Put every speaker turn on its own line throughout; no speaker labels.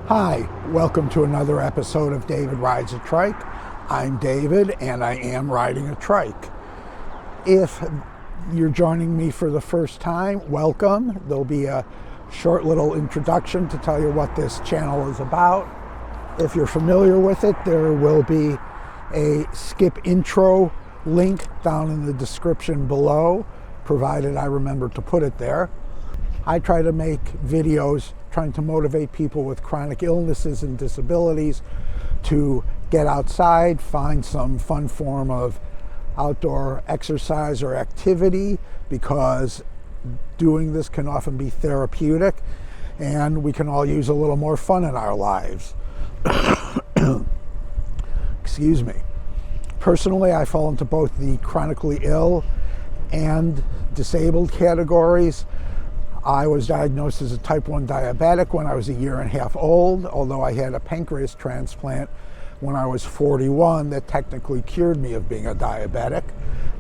Hi, welcome to another episode of David Rides a Trike. I'm David and I am riding a trike. If you're joining me for the first time, welcome. There'll be a short little introduction to tell you what this channel is about. If you're familiar with it, there will be a skip intro link down in the description below, provided I remember to put it there. I try to make videos trying to motivate people with chronic illnesses and disabilities to get outside, find some fun form of outdoor exercise or activity, because doing this can often be therapeutic and we can all use a little more fun in our lives. Excuse me. Personally, I fall into both the chronically ill and disabled categories. I was diagnosed as a type 1 diabetic when I was a year and a half old, although I had a pancreas transplant when I was 41 that technically cured me of being a diabetic.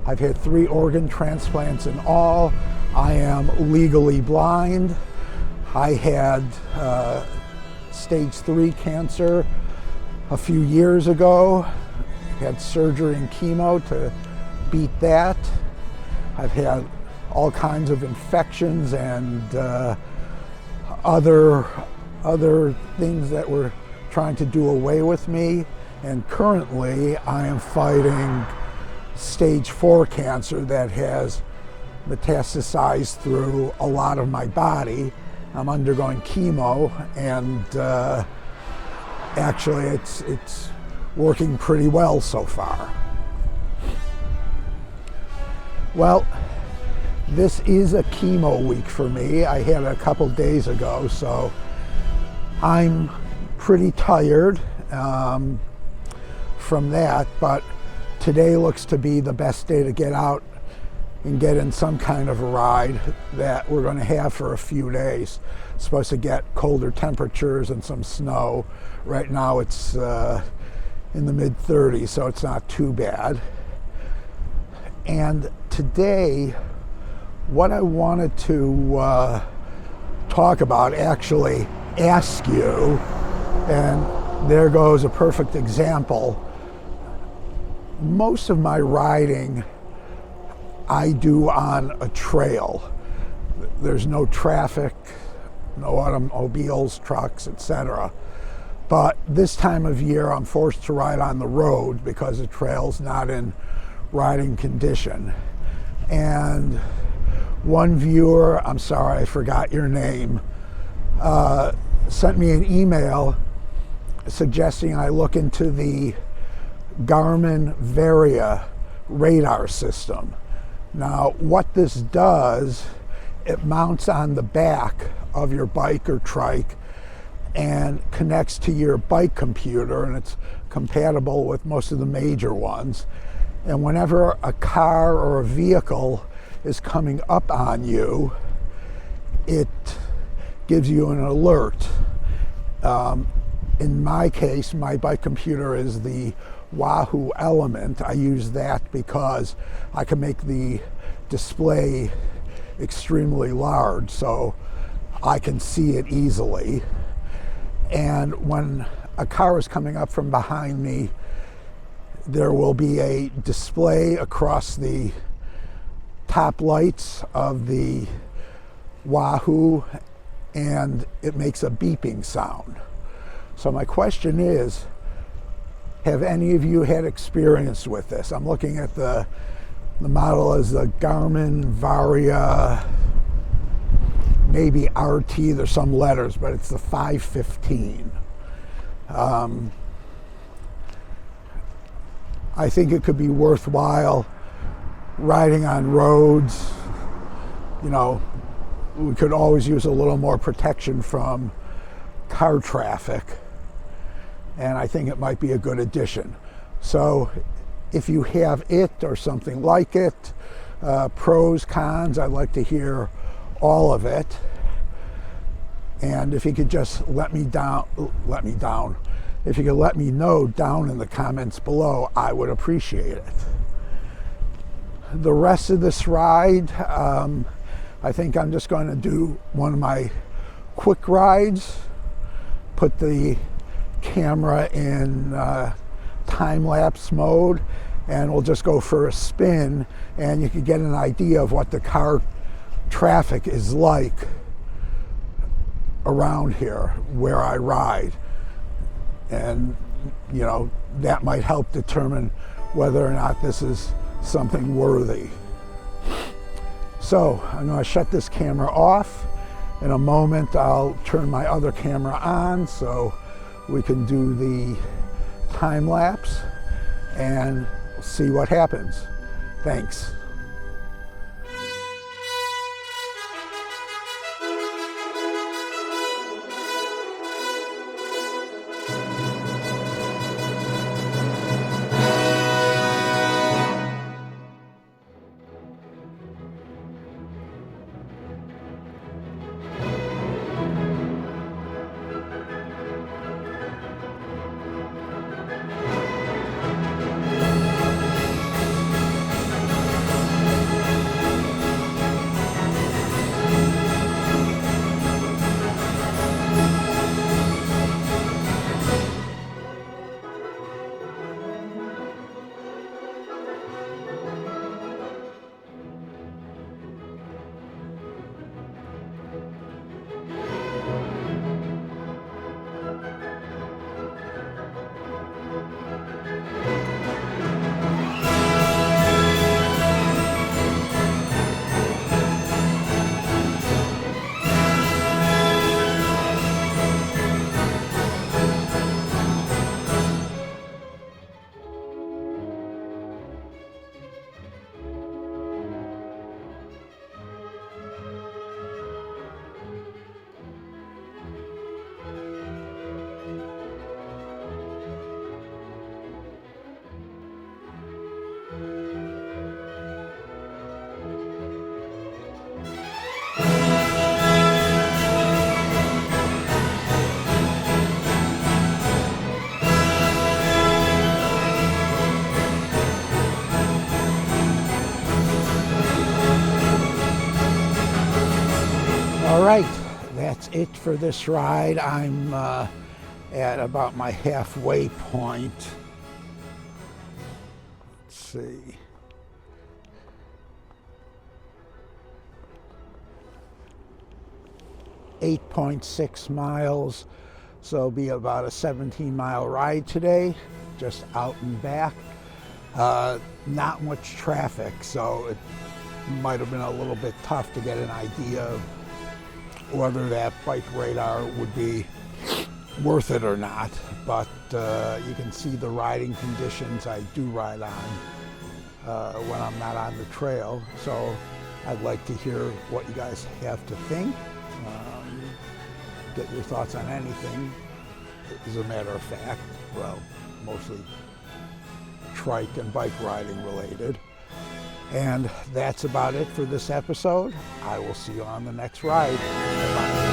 I've had 3 organ transplants in all. I am legally blind. I had stage 3 cancer a few years ago. Had surgery and chemo to beat that. I've had all kinds of infections and other things that were trying to do away with me. And currently I am fighting stage 4 cancer that has metastasized through a lot of my body. I'm undergoing chemo, and actually it's working pretty well so far. Well, this is a chemo week for me. I had it a couple days ago, so I'm pretty tired from that, but today looks to be the best day to get out and get in some kind of a ride that we're going to have for a few days. It's supposed to get colder temperatures and some snow. Right now it's in the mid-30s, so it's not too bad. And today, what I wanted to talk about, actually ask you, and there goes a perfect example. Most of my riding I do on a trail. There's no traffic, no automobiles, trucks, etc. But this time of year I'm forced to ride on the road because the trail's not in riding condition. And one viewer, I'm sorry I forgot your name, sent me an email suggesting I look into the Garmin Varia radar system. Now, what this does, it mounts on the back of your bike or trike and connects to your bike computer, and it's compatible with most of the major ones. And whenever a car or a vehicle is coming up on you, it gives you an alert. In my case, my bike computer is the Wahoo Element. I use that because I can make the display extremely large so I can see it easily. And when a car is coming up from behind me, there will be a display across the top lights of the Wahoo, and it makes a beeping sound. So my question is, have any of you had experience with this? I'm looking at the model as the Garmin Varia, maybe RT, there's some letters, but it's the 515. I think it could be worthwhile riding on roads. You know, we could always use a little more protection from car traffic, and I think it might be a good addition. So if you have it or something like it, pros, cons, I'd like to hear all of it. And if you could just let me know down in the comments below, I would appreciate it. The rest of this ride, I think I'm just going to do one of my quick rides put the camera in time-lapse mode, and we'll just go for a spin, and you can get an idea of what the car traffic is like around here where I ride. And you know, that might help determine whether or not this is something worthy. So I'm going to shut this camera off. In a moment I'll turn my other camera on so we can do the time lapse and see what happens. Thanks. All right, that's it for this ride. I'm at about my halfway point. Let's see. .6 miles, so it'll be about a 17-mile ride today, just out and back. Not much traffic, so it might have been a little bit tough to get an idea of whether that bike radar would be worth it or not, but you can see the riding conditions I do ride on when I'm not on the trail. So I'd like to hear what you guys have to think. Get your thoughts on anything, as a matter of fact. Well, mostly trike and bike riding related. And that's about it for this episode. I will see you on the next ride. Bye-bye.